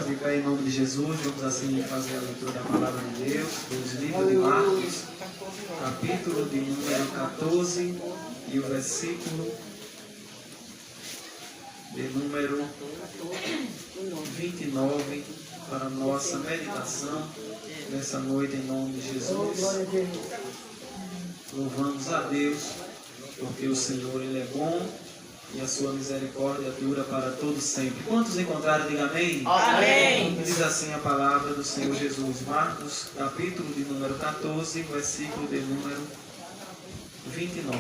de pé em nome de Jesus. Vamos assim fazer a leitura da palavra de Deus, dos livros de Marcos, capítulo de número 14 e o versículo de número 29 para a nossa meditação nessa noite em nome de Jesus. Louvamos a Deus porque o Senhor Ele é bom e a sua misericórdia dura para todos sempre. Quantos encontraram, diga amém? Amém. Diz assim a palavra do Senhor Jesus. Marcos, capítulo de número 14, versículo de número 29.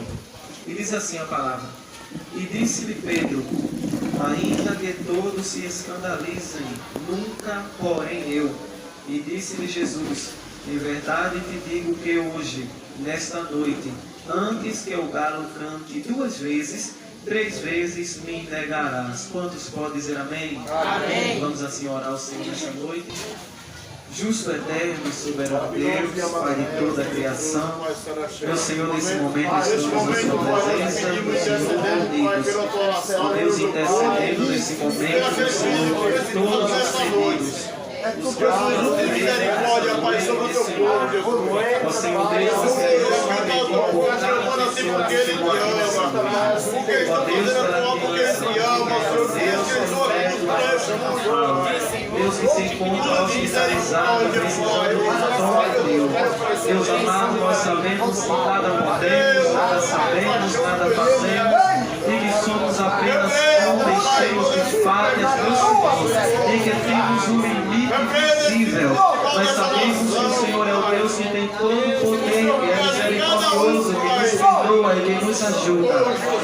E diz assim a palavra: E disse-lhe Pedro, ainda que todos se escandalizem, nunca, porém eu. E disse-lhe Jesus, em verdade te digo que hoje, nesta noite, antes que o galo cante 2 vezes, 3 vezes me negarás. Quantos podem dizer amém? Amém. Vamos assim orar ao Senhor nesta noite. Justo, eterno e soberano Deus, Pai de toda a criação, meu Senhor, nesse momento estamos na sua presença, meu Senhor, unidos. Ó Deus, intercedendo nesse momento, meu Senhor, por todos os pedidos. Os Jesus, misericórdia, Pai, sobre o teu povo, Jesus. Ó Senhor Deus, nós queremos assim porque Ele te ama. Porque estamos fazendo a tua porque Ele te ama, Senhor Deus. Deus que se encontra hospitalizado, precisando de toque, Deus. Deus amado, nós sabemos que nada podemos, nada sabemos, nada fazemos, e que somos apenas homens cheios de falhas, Deus Senhor, e que temos um limite invisível. Nós sabemos que o Senhor é o Deus que tem todo o poder, que é misericordioso, que nos perdoa e que nos ajuda.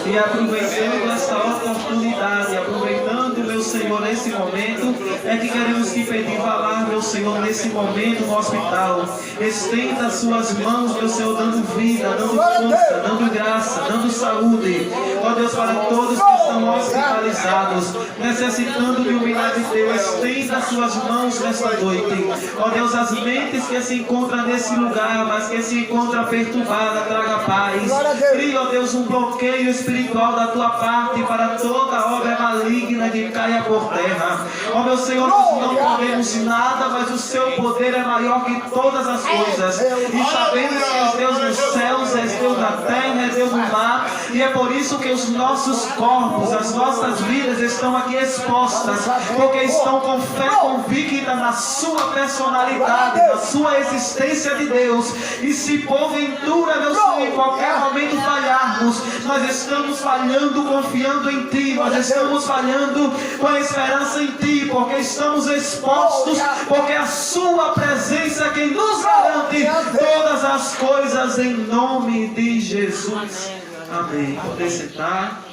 E aproveitando esta oportunidade, aproveitando, meu Senhor, nesse momento, é que queremos te pedir, vá lá, meu Senhor, nesse momento no hospital. Estenda as suas mãos, meu Senhor, dando vida, dando força, dando graça, dando saúde. Ó Deus, para todos que estão hospitalizados, necessitando de um milagre de Deus, estenda as suas mãos nesta noite. Ó Deus, as mentes que se encontram nesse lugar, mas que se encontram perturbadas, traga paz. Cria, ó Deus, um bloqueio espiritual da tua parte para toda obra maligna que caia por terra. Ó meu Senhor, nós não podemos nada, mas o seu poder é maior que todas as coisas. E sabemos que és Deus nos céus, és Deus na terra, és Deus no mar. E é por isso que os nossos corpos, as nossas vidas estão aqui expostas, porque estão com fé convicta na sua personalidade, na sua existência de Deus. E se porventura, meu Senhor, em qualquer momento falharmos, nós estamos falhando confiando em Ti, nós estamos falhando com a esperança em Ti, porque estamos expostos, porque a sua presença é quem nos garante todas as coisas em nome de Jesus. Amém. Poder sentar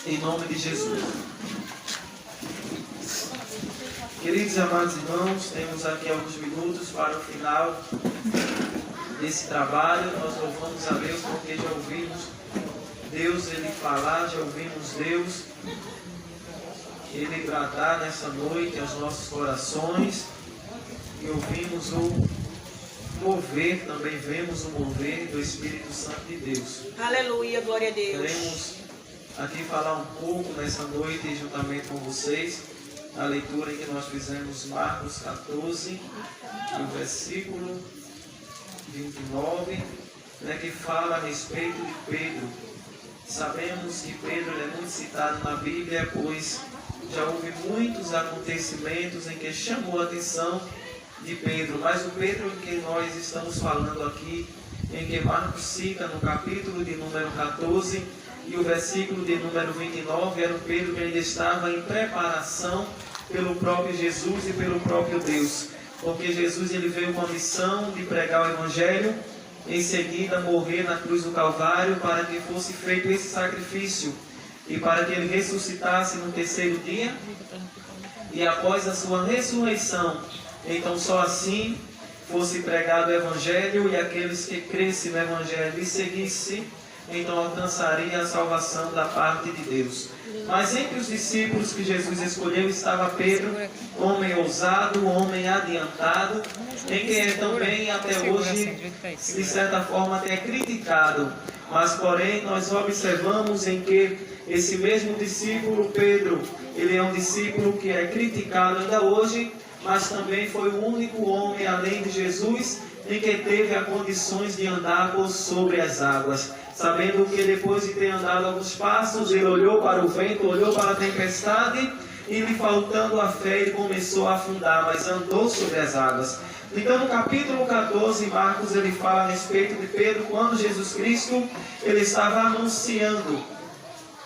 em nome de Jesus. Queridos e amados irmãos, temos aqui alguns minutos para o final desse trabalho. Nós louvamos a Deus porque já ouvimos Deus Ele falar, já ouvimos Deus Ele bradar nessa noite aos nossos corações e ouvimos o mover, também vemos o mover do Espírito Santo de Deus. Aleluia, glória a Deus. Queremos aqui falar um pouco nessa noite juntamente com vocês a leitura em que nós fizemos Marcos 14, o versículo 29, que fala a respeito de Pedro. Sabemos que Pedro é muito citado na Bíblia, pois já houve muitos acontecimentos em que chamou a atenção de Pedro, mas o Pedro em que nós estamos falando aqui, em que Marcos cita no capítulo de número 14 e o versículo de número 29, era o Pedro que ainda estava em preparação pelo próprio Jesus e pelo próprio Deus, porque Jesus ele veio com a missão de pregar o Evangelho, em seguida morrer na cruz do Calvário para que fosse feito esse sacrifício e para que ele ressuscitasse no 3º dia e após a sua ressurreição, então só assim fosse pregado o Evangelho e aqueles que crescem no Evangelho e seguissem, então alcançaria a salvação da parte de Deus. Mas entre os discípulos que Jesus escolheu estava Pedro, homem ousado, homem adiantado, em que também até hoje, de certa forma, até criticado. Mas porém nós observamos em que esse mesmo discípulo Pedro, ele é um discípulo que é criticado ainda hoje, mas também foi o único homem, além de Jesus, em que teve as condições de andar por sobre as águas. Sabendo que depois de ter andado alguns passos, ele olhou para o vento, olhou para a tempestade, e lhe faltando a fé, ele começou a afundar, mas andou sobre as águas. Então no capítulo 14, Marcos, ele fala a respeito de Pedro, quando Jesus Cristo, ele estava anunciando,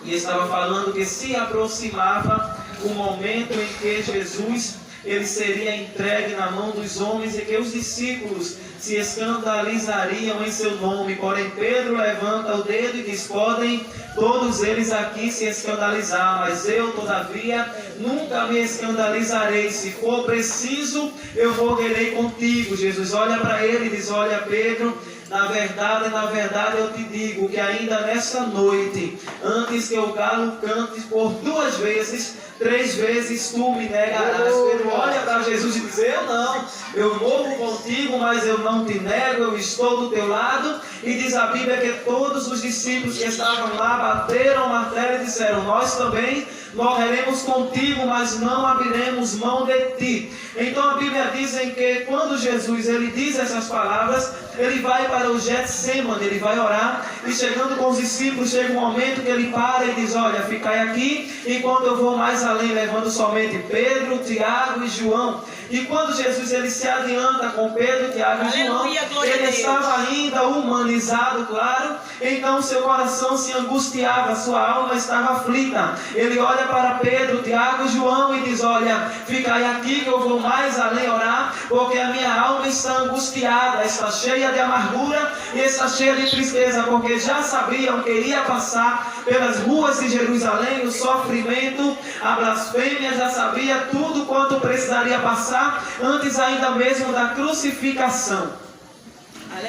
e estava falando que se aproximava o momento em que Jesus, ele seria entregue na mão dos homens, e que os discípulos se escandalizariam em seu nome. Porém Pedro levanta o dedo e diz: podem todos eles aqui se escandalizar, mas eu todavia nunca me escandalizarei. Se for preciso, eu morrerei contigo. Jesus olha para ele e diz: olha Pedro, na verdade eu te digo que ainda nessa noite, antes que o galo cante por 2 vezes, 3 vezes tu me negarás. Pedro olha para Jesus e diz: eu morro contigo, mas eu não te nego, eu estou do teu lado. E diz a Bíblia que todos os discípulos que estavam lá bateram o martelo e disseram: nós também morreremos contigo, mas não abriremos mão de ti. Então a Bíblia diz em que quando Jesus ele diz essas palavras, ele vai para o Getsemane, ele vai orar, e chegando com os discípulos, chega um momento que ele para e diz: olha, ficai aqui, enquanto eu vou mais além, levando somente Pedro, Tiago e João. E quando Jesus ele se adianta com Pedro, Tiago e João, ele estava ainda humanizado, claro, então seu coração se angustiava, sua alma estava aflita. Ele olha para Pedro, Tiago e João e diz: olha, ficai aqui que eu vou mais além orar, porque a minha alma está angustiada, está cheia de amargura e está cheia de tristeza, porque já sabiam que iria passar pelas ruas de Jerusalém, o sofrimento, a blasfêmia, já sabia tudo quanto precisaria passar antes ainda mesmo da crucificação.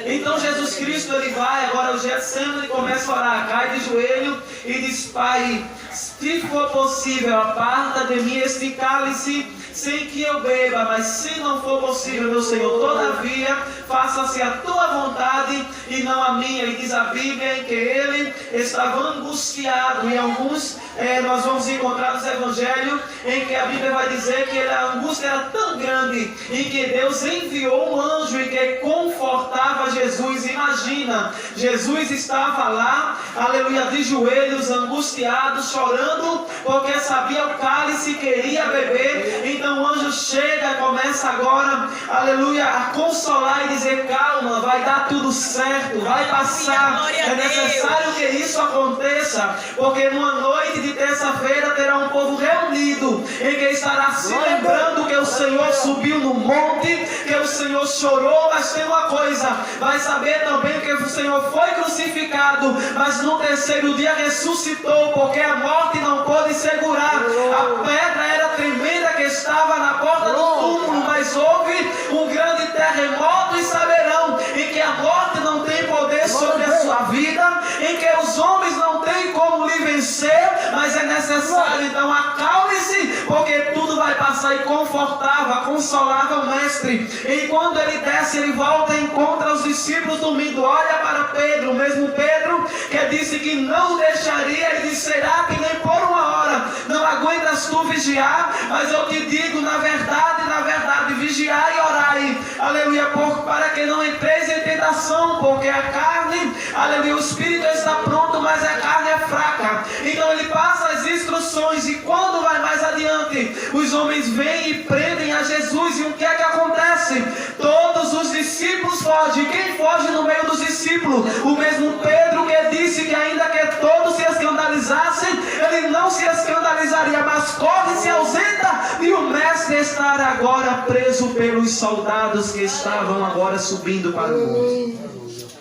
Então Jesus Cristo ele vai agora ao Getsemane e começa a orar, cai de joelho e diz: Pai, se for possível, aparta de mim este cálice sem que eu beba, mas se não for possível, meu Senhor, todavia faça-se a tua vontade e não a minha. E diz a Bíblia em que ele estava angustiado. Em alguns nós vamos encontrar nos evangelhos em que a Bíblia vai dizer que a angústia era tão grande em que Deus enviou um anjo e que confortava Jesus. Imagina, Jesus estava lá, aleluia, de joelhos, angustiado, chorando, porque sabia o cálice que iria beber. Então o anjo chega, começa agora, aleluia, a consolar e dizer: calma, vai dar tudo certo, vai passar. É necessário que isso aconteça, porque numa noite de terça-feira terá um povo reunido, em que estará se lembrando que o Senhor subiu no monte, que o Senhor chorou, mas tem uma coisa, vai saber também que o Senhor foi crucificado, mas no terceiro dia ressuscitou, porque a morte não pôde segurar. A pedra era tremenda que estava na porta do túmulo, mas houve um grande terremoto, e saberão em que a morte não tem poder sobre a sua vida, em que os homens não têm como lhe vencer, mas é necessário então acalme-se, porque tudo vai passar. E confortava, consolava o mestre. E quando ele desce, ele volta e encontra os discípulos dormindo. Olha para Pedro, o mesmo Pedro que disse que não o deixaria, ele disse: será que nem por uma hora não aguentas tu vigiar? Mas eu te digo, na verdade, vigiai e orai, aleluia, para que não entreis em tentação, porque a carne, aleluia, o espírito está pronto, mas a carne é fraca. Então ele passa as instruções, e quando vai mais adiante, os homens vêm e prendem a Jesus. E o que é que acontece? Todos os discípulos fogem. Quem foge no meio dos discípulos? O mesmo Pedro que disse que ainda que todos se escandalizassem, ele não se escandalizaria, mas corre e se ausenta, e o mestre estar agora preso pelos soldados que estavam agora subindo para o monte.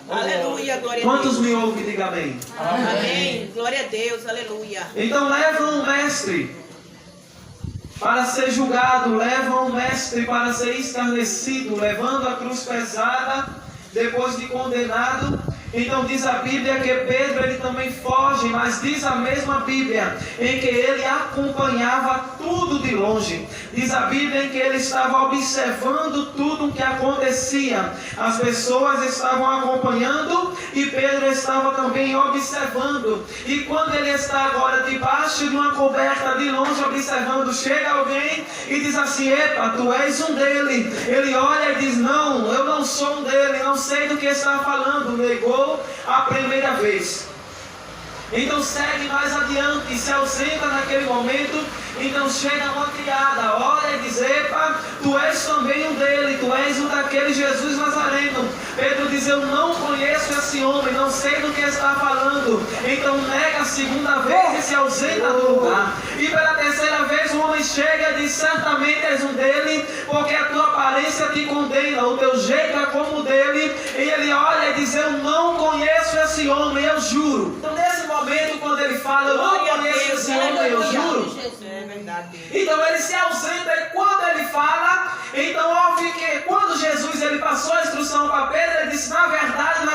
Aleluia, glória a Deus. Quantos me ouvem? Diga amém. Amém. Glória a Deus, aleluia. Então levam o mestre para ser julgado, levam o mestre para ser escarnecido, levando a cruz pesada, depois de condenado. Então diz a Bíblia que Pedro ele também foge, mas diz a mesma Bíblia em que ele acompanhava tudo de longe. Diz a Bíblia que ele estava observando tudo o que acontecia. As pessoas estavam acompanhando e Pedro estava também observando. E quando ele está agora debaixo de uma coberta de longe observando, chega alguém e diz assim: epa, tu és um dele. Ele olha e diz: não, eu não sou um dele, não sei do que está falando. Negou a primeira vez. Então segue mais adiante e se ausenta naquele momento. Então chega uma criada, olha e diz: epa, tu és também um dele, tu és um daquele Jesus Nazareno. Pedro diz: eu não conheço esse homem, não sei do que está falando. Então nega a segunda vez e se ausenta do lugar. E pela terceira vez o homem chega e diz: certamente és um dele, porque a tua aparência te condena, o teu jeito é como o dele. E ele olha e diz: eu não conheço esse homem, eu juro. Então nesse momento, quando ele fala: eu não conheço esse homem, eu juro. Então ele se ausenta e quando ele fala, então ouve que quando Jesus ele passou a instrução para Pedro, ele disse: na verdade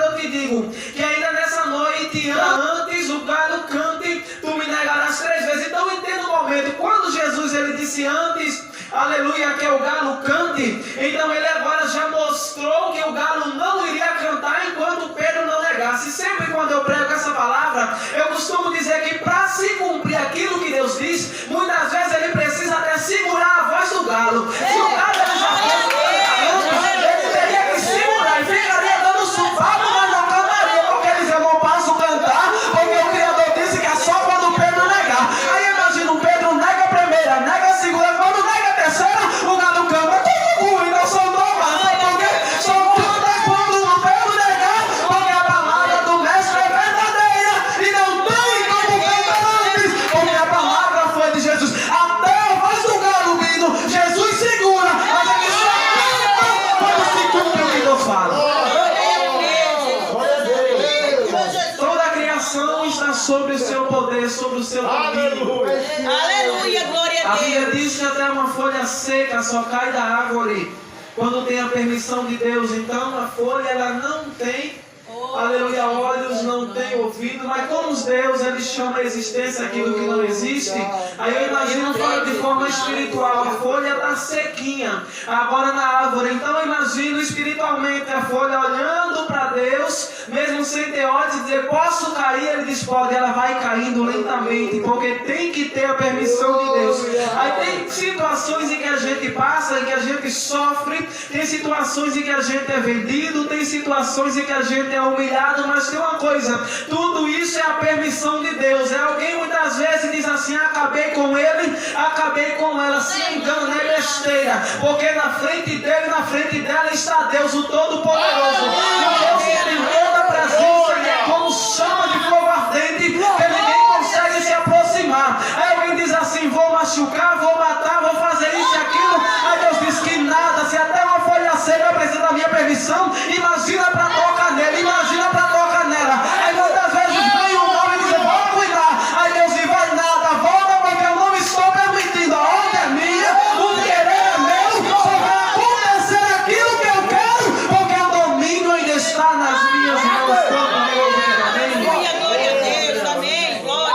eu te digo, que ainda nessa noite, antes o galo cante, tu me negarás 3 vezes. Então entenda o momento, quando Jesus ele disse antes, aleluia, que o galo cante, então ele agora já mostrou que o galo não iria cantar enquanto Pedro não negasse. Sempre quando eu prego essa palavra, eu costumo dizer que para se cumprir aquilo que Deus diz, muitas vezes ele precisa até segurar a voz do galo. Se o galo ele já fosse, ele teria que segurar e ficaria dando suvaco, mas não cantaria, porque ele diz: eu não posso cantar, porque o Criador disse que é só quando Pedro negar. Aí imagina, o Pedro nega a primeira, nega a segunda, quando nega a terceira, o galo canta: tudo, então são novas, porque são todas quando o Pedro negar, porque a palavra do mestre é verdadeira e não tem como cantar antes, porque a palavra foi de Jesus. Até a voz do galo vindo, Jesus segura, mas ele só canta quando se cumpre o que Deus fala. Toda a criação está sobre o seu poder, sobre o seu domínio. Aleluia, glória A a Bíblia Deus. diz que até uma folha seca só cai da árvore quando tem a permissão de Deus. Então a folha ela não tem, aleluia, olhos, não tem ouvido, mas como Deus ele chama a existência aquilo que não existe. Aí eu imagino de forma espiritual, a folha está sequinha agora na árvore. Então eu imagino espiritualmente a folha olhando para Deus, mesmo sem ter olhos, e dizer: posso cair? Ele diz: pode. Ela vai caindo lentamente, porque tem que ter a permissão de Deus. Aí tem situações em que a gente passa, em que a gente sofre, tem situações em que a gente é vendido, tem situações em que a gente é humilhado, mas tem uma coisa: tudo isso é a permissão de Deus. É alguém muitas vezes diz assim: acabei com ele, acabei com ela. Se engana, é besteira, porque na frente dele, na frente dela está Deus, o Todo-Poderoso. E Deus que tem toda a presença, que é como chama de fogo ardente, que ninguém consegue se aproximar. Aí alguém diz assim: vou machucar, vou matar, vou fazer isso e aquilo. Aí Deus diz que nada, se até uma folha seca precisa da minha permissão, imagina para tocar nele, imagina para tocar nela. Aí muitas vezes vem um homem e diz: vou cuidar. Aí Deus diz: vai nada, volta, porque eu não estou permitindo. A ordem é minha, o querer é meu, só vai acontecer aquilo que eu quero, porque o domínio ainda está nas minhas mãos. Aleluia, glória a Deus. Amém, glória.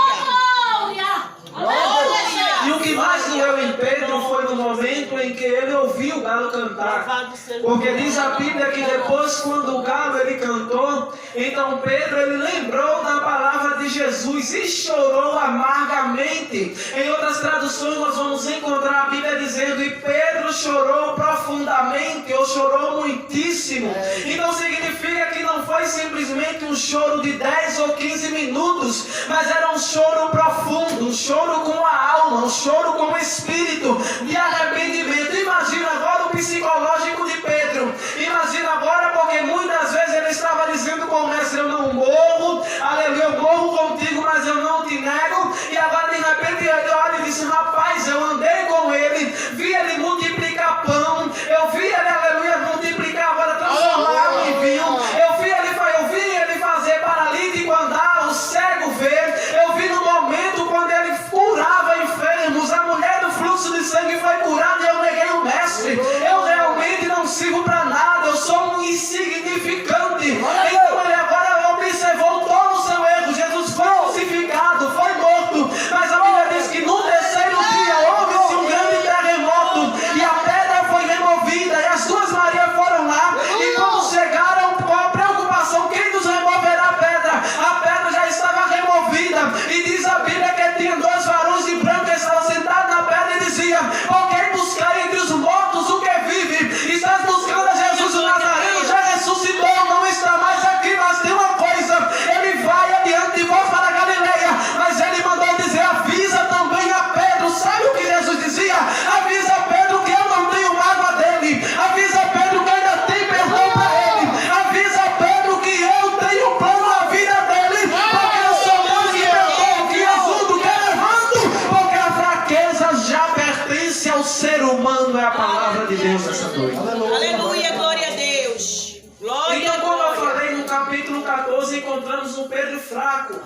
E o que mais doeu em Pedro foi no momento em que ele ouviu o galo cantar. Porque diz a Bíblia que depois, quando o galo ele cantou, então Pedro ele lembrou da palavra de Jesus e chorou amargamente. Em outras traduções nós vamos encontrar a Bíblia dizendo: e Pedro chorou profundamente, ou chorou muitíssimo. Então significa que não foi simplesmente um choro de 10 ou 15 minutos, mas era um choro profundo, um choro com a alma, um choro com o espírito de arrependimento. Imagina agora o psicológico de Pedro. Imagina agora, porque muitas vezes ele estava dizendo com o mestre: eu não morro, aleluia, eu morro contigo, mas eu não te nego. E agora de repente ele olha e diz: rapaz, eu andei com ele, vi ele multiplicar pão, eu vi ele, aleluia, multiplicar, agora transformar água em vinho, eu vi ele fazer paralítico andar, o cego ver, eu vi no momento quando ele curava enfermos, a mulher do fluxo de sangue foi curada. o ser humano, é a palavra de Deus nessa noite. Aleluia, glória a Deus. Glória, Então, como eu glória. falei no capítulo 14, encontramos um Pedro fraco,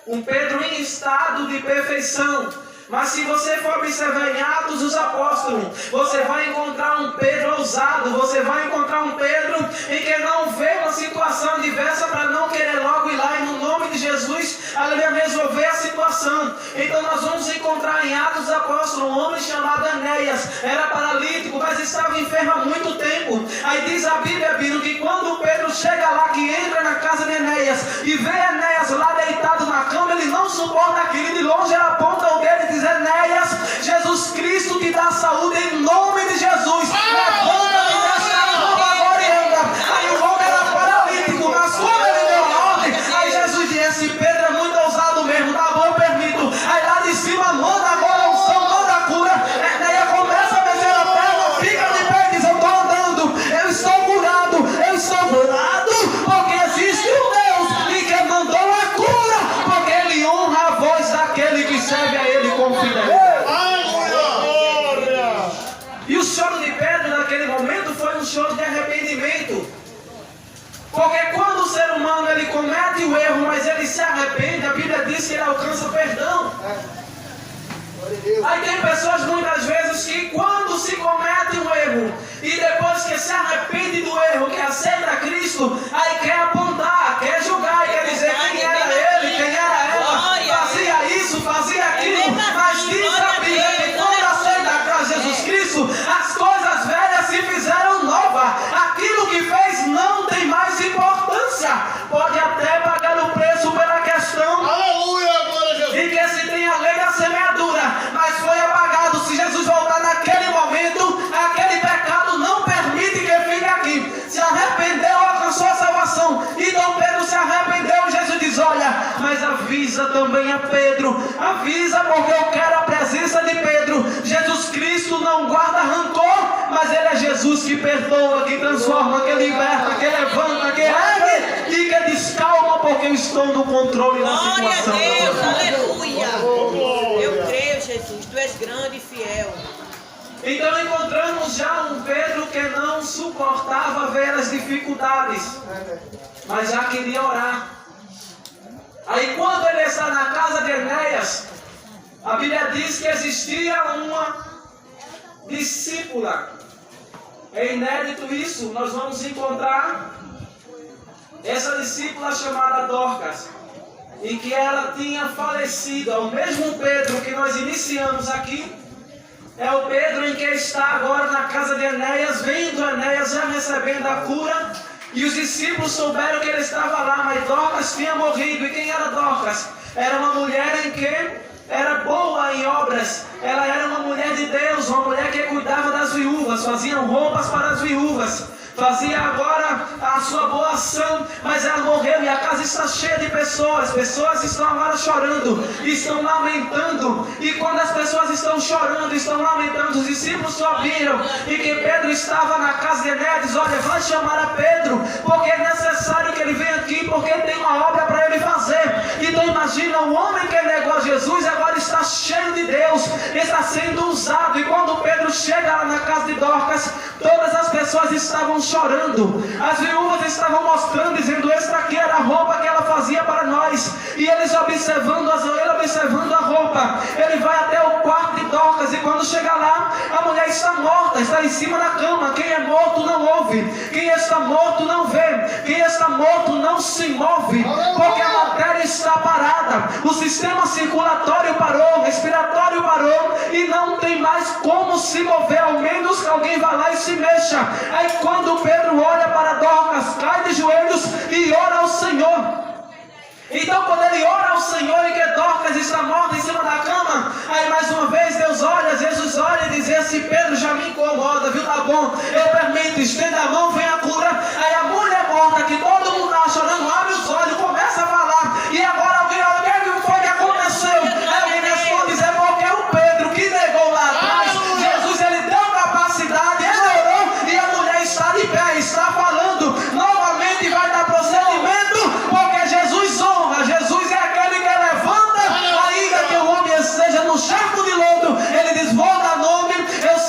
um Pedro em estado de perfeição. Mas se você for observar em Atos dos Apóstolos, você vai encontrar um Pedro ousado, você vai encontrar um Pedro em que não vê uma situação diversa para não querer logo ir lá e no nome de Jesus, aleluia, resolver a situação. Então nós vamos encontrar em Atos dos Apóstolos um homem chamado Enéas, era paralítico, mas estava enfermo há muito tempo. Aí diz a Bíblia, Bíblia, que quando Pedro chega lá, que entra na casa de Enéas e vê Enéas lá deitado na cama, ele não suporta aquilo, de longe ele aponta o dedo e diz: Enéas, Jesus Cristo te dá saúde em nome de Jesus. Levanta-te desta cama agora e anda. Aí o homem era paralítico, mas como ele deu a ordem, aí Jesus disse: Pedro é muito ousado mesmo, tá bom, eu permito. Aí lá de cima, manda agora a unção, manda a cura. Enéas começa a mexer a perna, fica de pé e diz: eu estou andando, eu estou curado, porque existe um Deus e que mandou a cura, porque ele honra a voz daquele que serve a ele com fidelidade. E o choro de Pedro naquele momento foi um choro de arrependimento. Porque quando o ser humano ele comete o erro, mas ele se arrepende, a Bíblia diz que ele alcança perdão. Aí tem pessoas muitas vezes que quando se comete um erro e depois que se arrepende do erro, que aceita Cristo, aí quer apontar, quer julgar e quer dizer quem era ele, quem era ela, fazia isso, fazia aquilo, mas diz a Bíblia que quando aceita Jesus Cristo, as coisas velhas se fizeram novas, aquilo que fez não tem mais importância, pode até pagar o preço pela questão. Aleluia, glória a Jesus. E que se tem a lei da semeadura, mas foi apagado. Se Jesus voltar naquele momento, aquele pecado não permite que fique aqui. Se arrependeu, alcançou a salvação. Então Pedro se arrependeu. Jesus diz: olha, mas avisa também a Pedro, avisa, porque eu quero a presença de Pedro. Jesus Cristo não guarda rancor, mas ele é Jesus que perdoa, que transforma, que liberta, que levanta, que ergue e que descalma, porque eu estou no controle da Glória a situação. Deus, aleluia. Eu creio, Jesus, tu és grande e fiel. Então encontramos já um Pedro que não suportava ver as dificuldades, mas já queria orar. Aí quando ele está na casa de Enéas, a Bíblia diz que existia uma discípula. É inédito isso, nós vamos encontrar essa discípula chamada Dorcas, e que ela tinha falecido. É o mesmo Pedro que nós iniciamos aqui, é o Pedro em que está agora na casa de Enéas, vendo Enéas já recebendo a cura, e os discípulos souberam que ele estava lá, mas Dorcas tinha morrido. E quem era Dorcas? Era uma mulher em que era boa em obras, ela era uma mulher de Deus, uma mulher que cuidava das viúvas, fazia roupas para as viúvas, fazia agora a sua boa ação, mas ela morreu e a casa está cheia de pessoas estão agora chorando, estão lamentando, e quando as pessoas estão chorando, estão lamentando, os discípulos sabiam e que Pedro estava na casa de Enéas. Olha, vai chamar a Pedro, porque é necessário que ele venha aqui, porque tem uma obra para ele fazer. Então imagina, o homem que negou a Jesus agora está cheio de Deus, está sendo usado, e quando Pedro chega lá na casa de Dorcas, todas as pessoas estavam chorando, as viúvas estavam mostrando, dizendo: esta aqui era a roupa que ela fazia para nós. E eles observando a roupa, ele vai até o quarto de Dorcas, e quando chega lá, a mulher está morta, está em cima da cama. Quem é morto não ouve, quem está morto não vê, quem está morto não se move, porque a matéria está parada, o sistema circulatório parou, respiratório parou, e não tem mais como se mover, ao menos que alguém vá lá e se mexa. Aí quando Pedro olha para Dorcas, cai de joelhos e ora ao Senhor. Então quando ele ora ao Senhor e que Dorcas está morta em cima da cama, aí mais uma vez Jesus olha e diz: esse Pedro já me incomoda, viu? Tá bom, eu permito, estenda a mão, vem a cura. Aí a mulher morta, que todo mundo está chorando, abre os olhos, começa a falar, e agora alguém foi que aconteceu? Aí alguém responde: é porque o Pedro que negou lá atrás, Jesus ele deu capacidade, ele orou, e a mulher está de pé, está falando, novamente vai dar procedimento, porque Jesus honra, Jesus é aquele que levanta, ainda que o homem esteja no charco de lodo, ele diz: vou dar nome, eu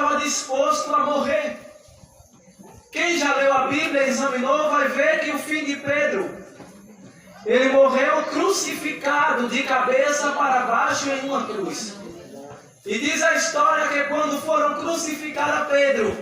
estava disposto a morrer. Quem já leu a Bíblia e examinou vai ver que o fim de Pedro, ele morreu crucificado de cabeça para baixo em uma cruz. E diz a história que quando foram crucificar a Pedro,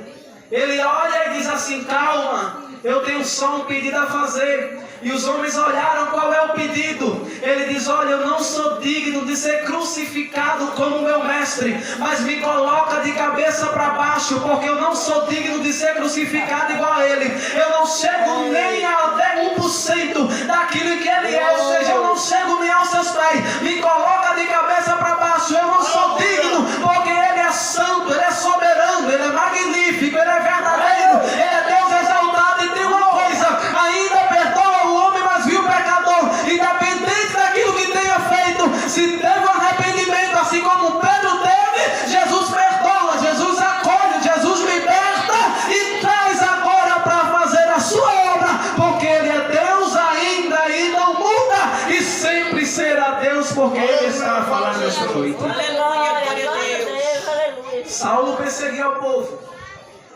ele olha e diz assim: calma, eu tenho só um pedido a fazer. E os homens olharam: qual é o pedido? Ele diz: olha, eu não sou digno de ser crucificado como meu mestre, mas me coloca de cabeça para baixo, porque eu não sou digno de ser crucificado igual a ele. Eu não chego nem até 1% daquilo que ele é, ou seja, eu não chego nem aos seus pés. Me coloca de cabeça para baixo, eu não sou digno, porque ele é santo, ele é soberano, ele é magnífico, ele é verdadeiro, ele é Deus exaltado. E tem uma coisa: ainda perdoa o homem, mas viu o pecador, independente daquilo que tenha feito. Se teve um arrependimento, assim como Pedro teve, Jesus perdoa, Jesus acolhe, Jesus liberta e traz agora para fazer a sua obra, porque ele é Deus ainda e não muda, e sempre será Deus, porque ele está a falar nesta noite. Aleluia, glória a Deus. Saulo perseguia o povo.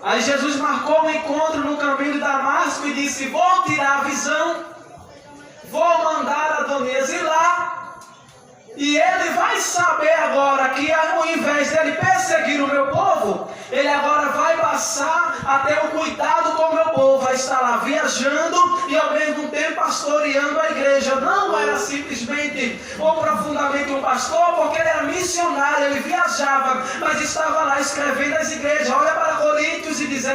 Aí Jesus marcou um encontro no caminho de Damasco e disse: vou tirar a visão, vou mandar Adonias ir lá, e ele vai saber agora que ao invés dele perseguir o meu povo, ele agora vai passar a ter o cuidado com o meu povo, vai estar lá viajando e ao mesmo tempo pastoreando a igreja. Não era simplesmente ou profundamente um pastor, porque ele era missionário, ele viajava, mas estava lá escrevendo as igrejas. Olha para Coríntios e diz: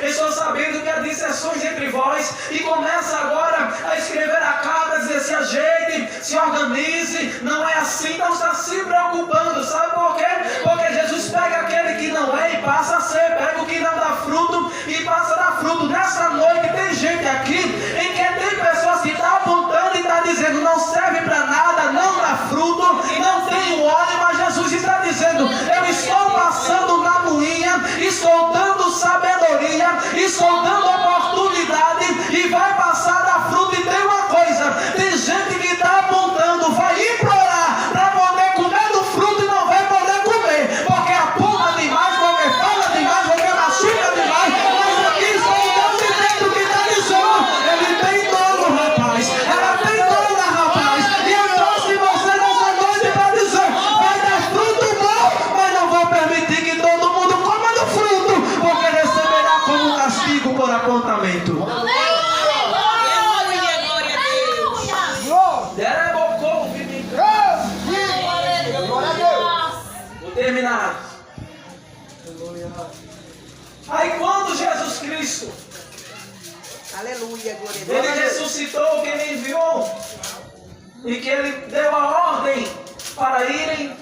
estou sabendo que há dissensões entre vós, e começa agora a escrever a carta, dizer: se ajeite, se organize. Não é assim, não está se preocupando. Sabe por quê? Porque Jesus pega aquele que não é e passa a ser, pega o que não dá fruto e passa a dar fruto. Nessa noite tem gente aqui em que tem pessoas que estão apontando e estão dizendo: não serve para nada, não dá fruto, não tem óleo, mas Jesus está dizendo: eu estou passando na moinha, estou dando sabedoria, estou dando oportunidade, e vai passar a dar fruto. E tem uma coisa: tem gente que está apontando, vai implorar para poder comer do fruto e não vai poder comer, porque aponta demais, porque fala demais, porque machuca demais. Mas aqui só o Deus de dentro que está dizendo: ele tem dono, rapaz, ela tem dona, rapaz, e eu trouxe você nessa noite para dizer: vai dar fruto bom, mas não vou permitir que todo mundo coma do fruto, porque receberá como castigo por apontamento. Terminar. Aí quando Jesus Cristo, Aleluia, glória a Deus. ele ressuscitou, que ele enviou, e que ele deu a ordem para irem,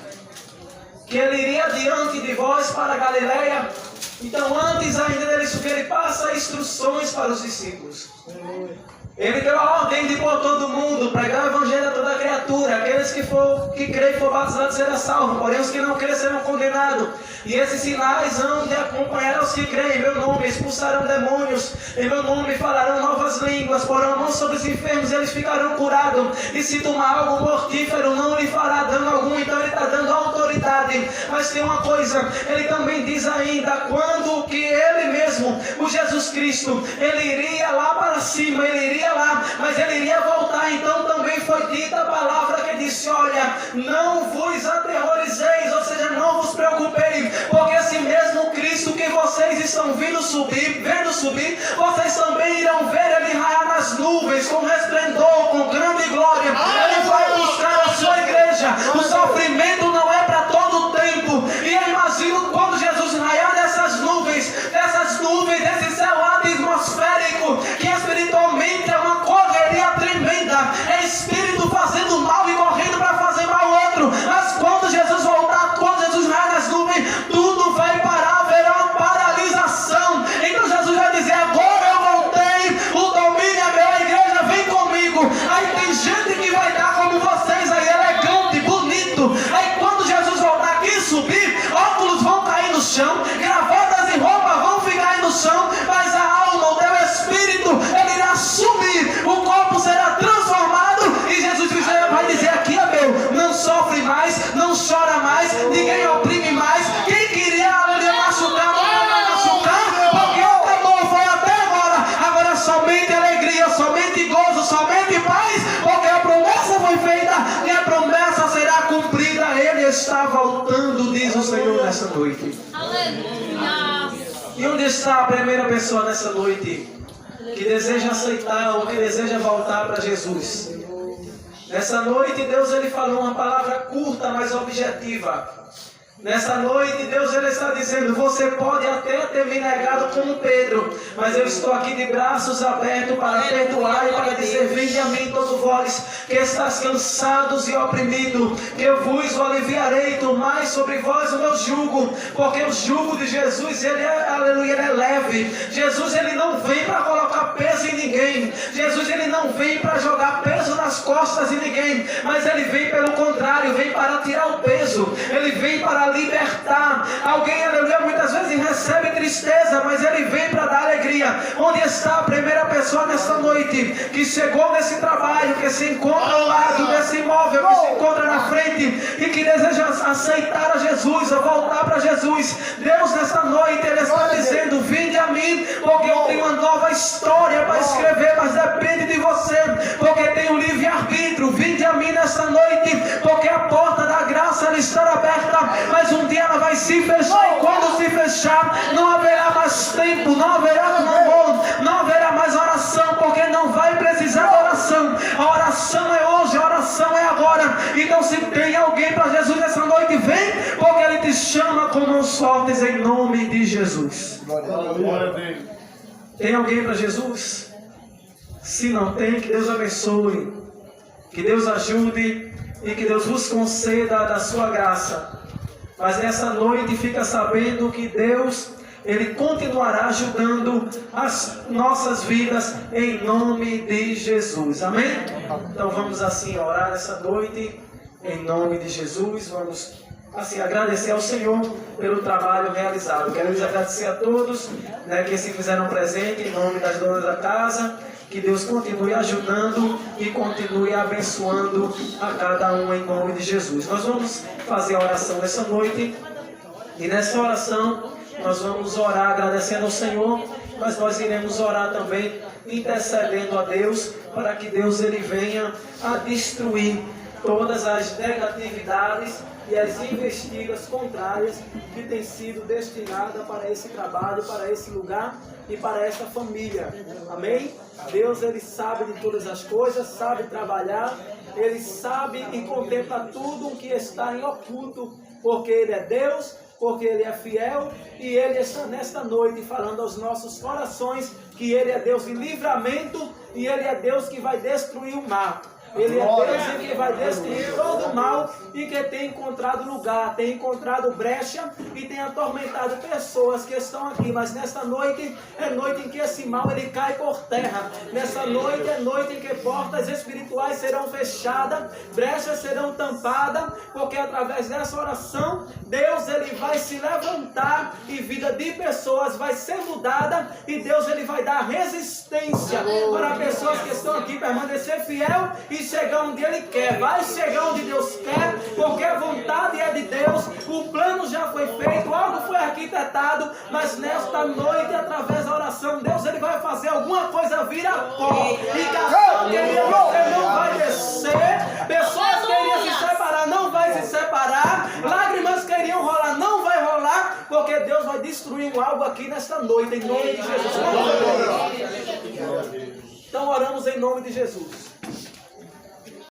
que ele iria diante de vós para a Galileia. Então antes ainda dele subir, ele passa instruções para os discípulos. Ele deu a ordem de por todo mundo, pregar o evangelho a toda criatura. Aqueles que creem e for batizados serão salvos, porém os que não creem serão condenados. E esses sinais hão de acompanhar os que creem. Em meu nome expulsarão demônios, em meu nome falarão novas línguas, porão mãos sobre os enfermos e eles ficarão curados. E se tomar algo mortífero não lhe fará dano algum. Então ele está dando autoridade. Mas tem uma coisa, ele também diz ainda, quando que ele mesmo, o Jesus Cristo, ele iria lá para cima, ele iria lá, mas ele iria voltar. Então também foi dita a palavra que disse: olha, não vos aterrorizeis, ou seja, não vos preocupeis, porque esse mesmo Cristo que vocês estão vendo subir, vocês também irão ver ele raiar nas nuvens com resplendor, com grande glória. Ele vai buscar a sua igreja. O sofrimento não é para todo o tempo, e eu imagino quando Jesus raiar dessas nuvens, desse céu atmosférico, que espiritualmente é uma correria tremenda, é espírito fazendo mal e correndo para fazer mal ao outro. Mas quando Jesus voltar, quando Jesus raiar nas nuvens, tudo vai parar, haverá uma paralisação. Então Jesus vai dizer: agora eu voltei, o domínio é meu, a igreja vem comigo. Aí tem gente que vai dar como vocês aí, elegante, bonito. Aí quando Jesus voltar aqui e subir, óculos vão cair no chão, gravatas e roupas vão ficar aí no chão, mas a alma, o teu espírito, ele irá subir, o corpo será transformado, e Jesus vai dizer: aqui é meu, não sofre mais, não chora mais, ninguém oprime mais. Quem queria machucar noite. Aleluia. E onde está a primeira pessoa nessa noite que deseja aceitar ou que deseja voltar para Jesus? Nessa noite, Deus ele falou uma palavra curta, mas objetiva. Nessa noite, Deus ele está dizendo: você pode até ter me negado como Pedro, mas eu estou aqui de braços abertos para perdoar e para dizer: vinde a mim todos vós que estáis cansados e oprimidos, que eu vos aliviarei. Tomai sobre vós o meu jugo, porque o jugo de Jesus, ele é, aleluia, ele é leve. Jesus ele não vem para colocar peso em ninguém. Jesus ele não vem para jogar peso nas costas de ninguém, mas ele vem pelo contrário, vem para tirar o peso. Ele vem para libertar. Alguém, aleluia, muitas vezes recebe tristeza, mas ele vem para dar alegria. Onde está a primeira pessoa nesta noite que chegou nesse trabalho, que se encontra ao lado desse imóvel, que se encontra na frente e que deseja aceitar a Jesus, a voltar para Jesus? Deus nesta noite ele está dizendo: vinde a mim, porque eu tenho uma nova história para escrever, mas depende de você, porque tem o livre-arbítrio. Vinde a mim nesta noite, porque a porta da graça ela está aberta, mas um dia ela vai se fechar, e quando se fechar, não haverá mais tempo, não haverá clamor, não haverá mais oração, porque não vai precisar de oração. A oração é hoje, a oração é agora. Então, se tem alguém para Jesus nessa noite, vem, porque ele te chama com mãos fortes em nome de Jesus. Tem alguém para Jesus? Se não tem, que Deus abençoe, que Deus ajude e que Deus vos conceda da sua graça. Mas nessa noite fica sabendo que Deus ele continuará ajudando as nossas vidas em nome de Jesus. Amém? Então vamos assim orar nessa noite em nome de Jesus. Vamos assim agradecer ao Senhor pelo trabalho realizado. Queremos agradecer a todos, né, que se fizeram presente em nome das donas da casa. Que Deus continue ajudando e continue abençoando a cada um em nome de Jesus. Nós vamos fazer a oração nessa noite. E nessa oração nós vamos orar agradecendo ao Senhor, mas nós iremos orar também intercedendo a Deus para que Deus ele venha a destruir todas as negatividades e as investidas contrárias que têm sido destinadas para esse trabalho, para esse lugar e para essa família. Amém? Deus ele sabe de todas as coisas, sabe trabalhar, ele sabe e contempla tudo o que está em oculto, porque ele é Deus, porque ele é fiel e ele está nesta noite falando aos nossos corações que ele é Deus de livramento e ele é Deus que vai destruir o mal. Ele é Deus que vai destruir todo o mal e que tem encontrado lugar, tem encontrado brecha e tem atormentado pessoas que estão aqui. Mas nesta noite é noite em que esse mal ele cai por terra. Nessa noite é noite em que portas espirituais serão fechadas, brechas serão tampadas, porque através dessa oração Deus ele vai se levantar e vida de pessoas vai ser mudada e Deus ele vai dar resistência para pessoas que estão aqui permanecer fiel e chegar onde ele quer. Vai chegar onde Deus quer, porque a vontade é de Deus, o plano já foi feito, algo foi arquitetado, mas nesta noite, através da oração, Deus ele vai fazer alguma coisa vir a pó. E gação queria você não vai descer, pessoas queriam se separar, não vai se separar, lágrimas queriam rolar, não vai rolar, porque Deus vai destruir algo aqui nesta noite, em nome de Jesus. Então oramos em nome de Jesus.